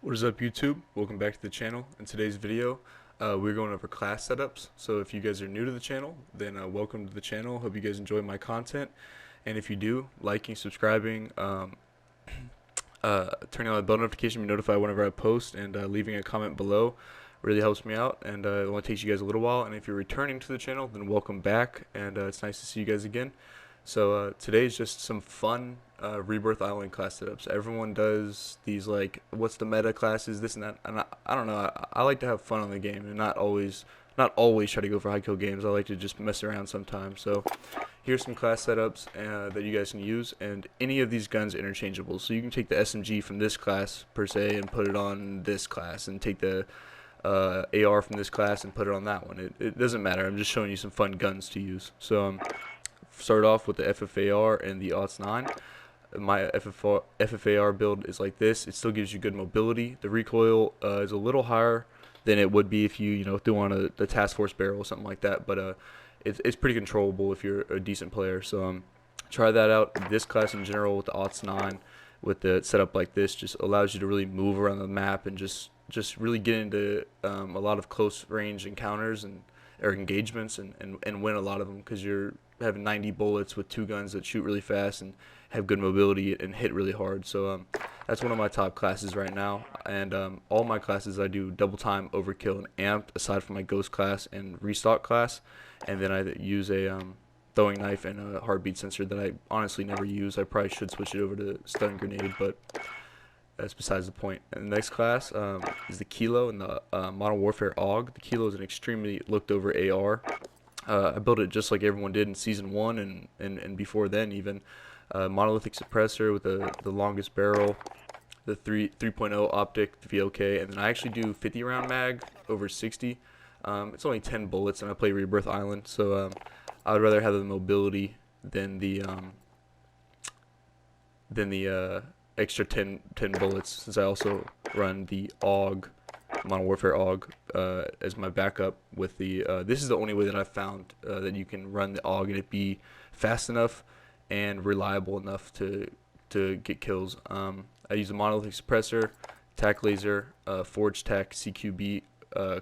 What is up, YouTube? Welcome back to the channel. In today's video, we're going over class setups. So if you guys are new to the channel, then welcome to the channel. Hope you guys enjoy my content. And if you do, liking, subscribing, turning on the bell notification to be notified whenever I post, and leaving a comment below really helps me out. And it only takes you guys a little while. And if you're returning to the channel, then welcome back. And it's nice to see you guys again. So today is just some fun Rebirth Island class setups. Everyone does these, like, what's the meta classes, this and that, and I don't know. I like to have fun on the game and not always try to go for high kill games. I like to just mess around sometimes. So here's some class setups that you guys can use, and any of these guns are interchangeable. So you can take the SMG from this class per se and put it on this class, and take the AR from this class and put it on that one. It doesn't matter. I'm just showing you some fun guns to use. So start off with the FFAR and the AUTS 9. My FFAR build is like this. It still gives you good mobility. The recoil is a little higher than it would be if you threw on the task force barrel or something like that, but it's pretty controllable if you're a decent player. So try that out. This class in general with the AUTS 9 with the setup like this just allows you to really move around the map and just really get into a lot of close range encounters or engagements and win a lot of them, because you're having 90 bullets with two guns that shoot really fast and have good mobility and hit really hard. So that's one of my top classes right now, and all my classes I do double time, overkill, and amped, aside from my ghost class and restock class. And then I use a throwing knife and a heartbeat sensor that I honestly never use. I probably should switch it over to stun grenade, but that's besides the point. And the next class is the Kilo and the Modern Warfare AUG. The Kilo is an extremely looked over AR. I built it just like everyone did in Season 1 and before then even. Monolithic suppressor with the longest barrel, the 3.0 optic, the VLK, and then I actually do 50 round mag over 60. It's only 10 bullets, and I play Rebirth Island, so I would rather have the mobility than the extra 10 bullets, since I also run the AUG, Modern Warfare AUG, as my backup. With the this is the only way that I've found that you can run the AUG and it be fast enough and reliable enough to get kills. I use a monolithic suppressor, tack laser, forge tack, CQB,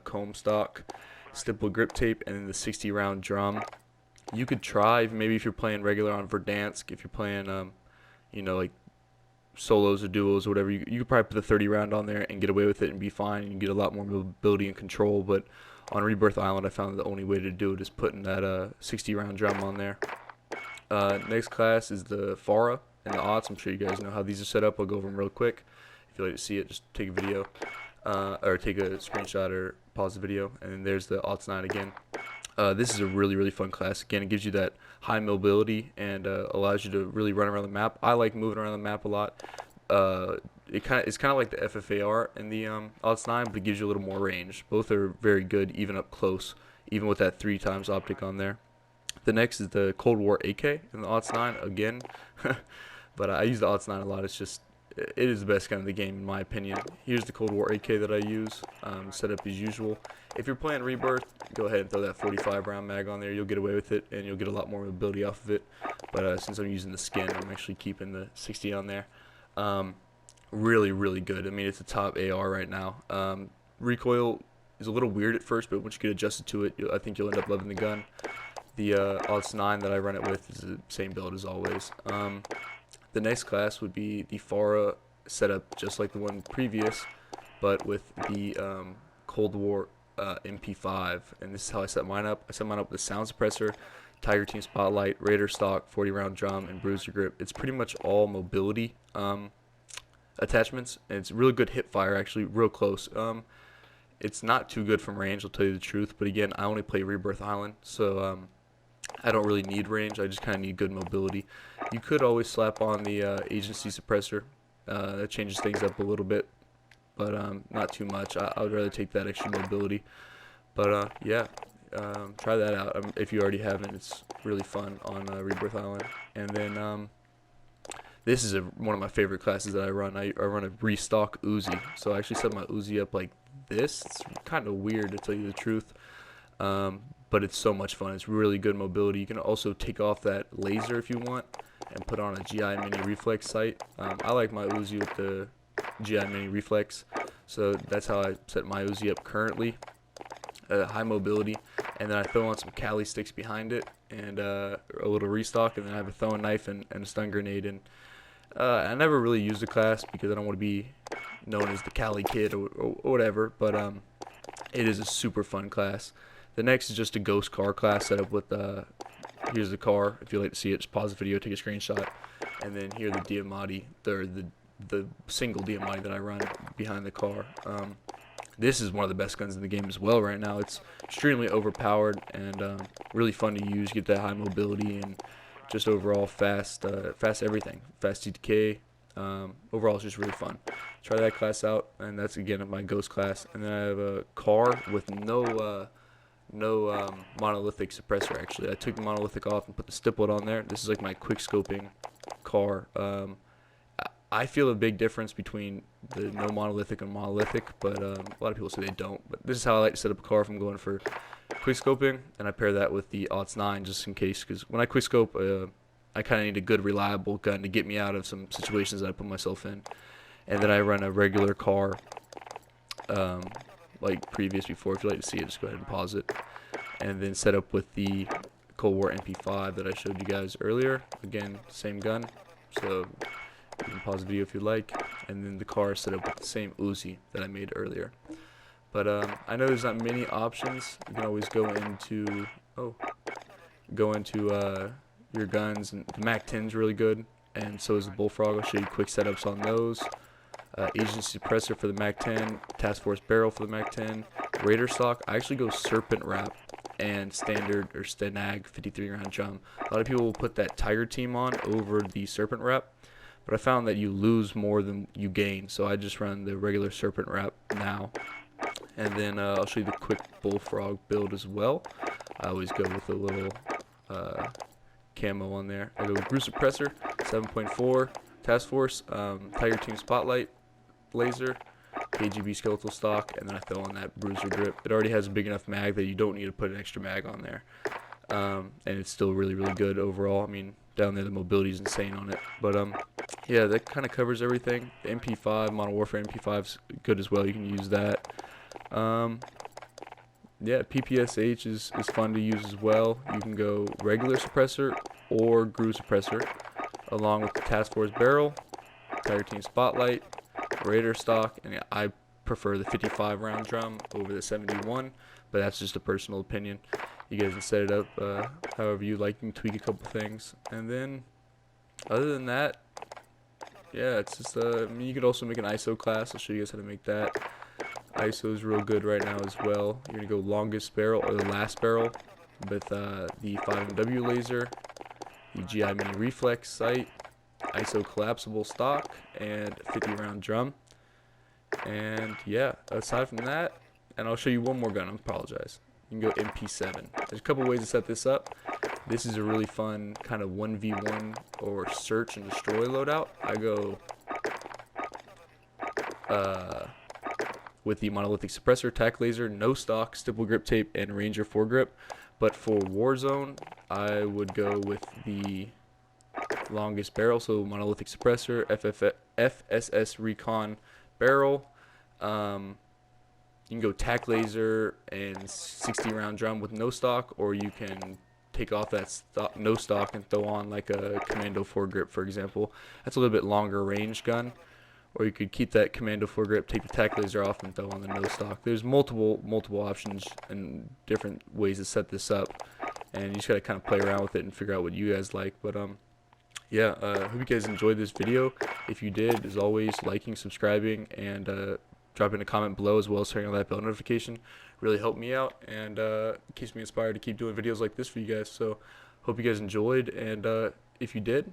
comb stock, stipple grip tape, and then the 60 round drum. You could try, maybe if you're playing regular on Verdansk, if you're playing like solos or duos or whatever, you could probably put the 30 round on there and get away with it and be fine, and you get a lot more mobility and control. But on Rebirth Island, I found the only way to do it is putting that 60 round drum on there. Next class is the FARA and the AUTS. I'm sure you guys know how these are set up. I'll go over them real quick. If you'd like to see it, just take a video or take a screenshot or pause the video. And then there's the AUTS 9 again. This is a really fun class. Again, it gives you that high mobility and allows you to really run around the map. I like moving around the map a lot. It's kind of like the FFAR and the AUTS 9, but it gives you a little more range. Both are very good, even up close, even with that 3x optic on there. The next is the Cold War AK and the AUTS 9 again, but I use the AUTS 9 a lot. It is the best gun in the game in my opinion. Here's the Cold War AK that I use, set up as usual. If you're playing Rebirth, go ahead and throw that 45 round mag on there. You'll get away with it, and you'll get a lot more mobility off of it. But since I'm using the skin, I'm actually keeping the 60 on there. Really good. I mean, it's a top AR right now. Recoil is a little weird at first, but once you get adjusted to it, I think you'll end up loving the gun. The AUTS 9 that I run it with is the same build as always. The next class would be the FARA setup, just like the one previous, but with the Cold War MP5. And this is how I set mine up. I set mine up with a sound suppressor, Tiger Team Spotlight, Raider stock, 40 round drum, and bruiser grip. It's pretty much all mobility attachments, and it's really good hip fire, actually, real close. It's not too good from range, I'll tell you the truth, but again, I only play Rebirth Island, so I don't really need range. I just kind of need good mobility. You could always slap on the agency suppressor. That changes things up a little bit, but not too much. I would rather take that extra mobility. But yeah, try that out if you already haven't. It's really fun on Rebirth Island. And then this is one of my favorite classes that I run. I run a restock Uzi. So I actually set my Uzi up like this. It's kind of weird, to tell you the truth. But it's so much fun. It's really good mobility. You can also take off that laser if you want and put on a GI Mini Reflex sight. I like my Uzi with the GI Mini Reflex. So that's how I set my Uzi up currently. High mobility, and then I throw on some Cali sticks behind it, and a little restock, and then I have a throwing knife and a stun grenade. And I never really used the class because I don't want to be known as the Cali kid or whatever, but it is a super fun class. The next is just a ghost car class set up with here's the car. If you'd like to see it, just pause the video, take a screenshot, and then here the Diamatti, the single Diamatti that I run behind the car. This is one of the best guns in the game as well right now. It's extremely overpowered and really fun to use. Get that high mobility and just overall fast everything. Fast TTK. Overall, it's just really fun. Try that class out, and that's again my ghost class. And then I have a car with no monolithic suppressor. Actually, I took the monolithic off and put the stippled on there. This is like my quick scoping car. I feel a big difference between the no monolithic and monolithic, but a lot of people say they don't. But this is how I like to set up a car if I'm going for quick scoping, and I pair that with the aughts 9 just in case, because when I quick scope, I kind of need a good, reliable gun to get me out of some situations that I put myself in. And then I run a regular car, like previous before. If you'd like to see it, just go ahead and pause it. And then set up with the Cold War MP5 that I showed you guys earlier. Again, same gun, so you can pause the video if you like. And then the car is set up with the same Uzi that I made earlier. But I know there's not many options. You can always go into your guns, and the MAC-10 is really good, and so is the Bullfrog. I'll show you quick setups on those. Agency suppressor for the MAC-10, Task Force barrel for the MAC-10, Raider stock. I actually go Serpent wrap and standard or Stenag 53 round drum. A lot of people will put that Tiger Team on over the Serpent wrap, but I found that you lose more than you gain, so I just run the regular Serpent wrap now. And then I'll show you the quick Bullfrog build as well. I always go with a little camo on there. I go with Brew Suppressor, 7.4, Task Force, Tiger Team Spotlight, Laser, KGB Skeletal Stock, and then I throw on that Bruiser Grip. It already has a big enough mag that you don't need to put an extra mag on there. And it's still really, really good overall. I mean, down there the mobility is insane on it. But yeah, that kind of covers everything. The MP5, Modern Warfare MP5 is good as well. You can use that. Yeah, PPSH is fun to use as well. You can go regular suppressor or GRU suppressor, along with the Task Force barrel, Tiger Team Spotlight, Raider stock, and I prefer the 55 round drum over the 71, but that's just a personal opinion. You guys can set it up however you like. You can tweak a couple things, and then other than that, yeah, it's just I mean, you could also make an ISO class. I'll show you guys how to make that. ISO is real good right now as well. You're gonna go longest barrel or the last barrel with the 5MW laser, the GI mini reflex sight, ISO collapsible stock, and 50 round drum. And yeah, aside from that, and I'll show you one more gun. I apologize. You can go MP7. There's a couple ways to set this up. This is a really fun kind of 1v1 or search and destroy loadout. I go with the monolithic suppressor, tac laser, no stock, stipple grip tape, and Ranger foregrip. But for Warzone, I would go with the longest barrel, so monolithic suppressor, FSS recon barrel. You can go tac laser and 60 round drum with no stock, or you can take off that no stock and throw on like a commando foregrip, for example. That's a little bit longer range gun. Or you could keep that commando foregrip, take the tac laser off, and throw on the no stock. There's multiple options and different ways to set this up, and you just gotta kind of play around with it and figure out what you guys like. But yeah, hope you guys enjoyed this video. If you did, as always, liking, subscribing, and dropping a comment below, as well as turning on that bell notification really helped me out, and keeps me inspired to keep doing videos like this for you guys. So hope you guys enjoyed, and if you did,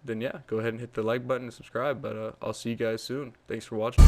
then yeah, go ahead and hit the like button and subscribe. But I'll see you guys soon. Thanks for watching.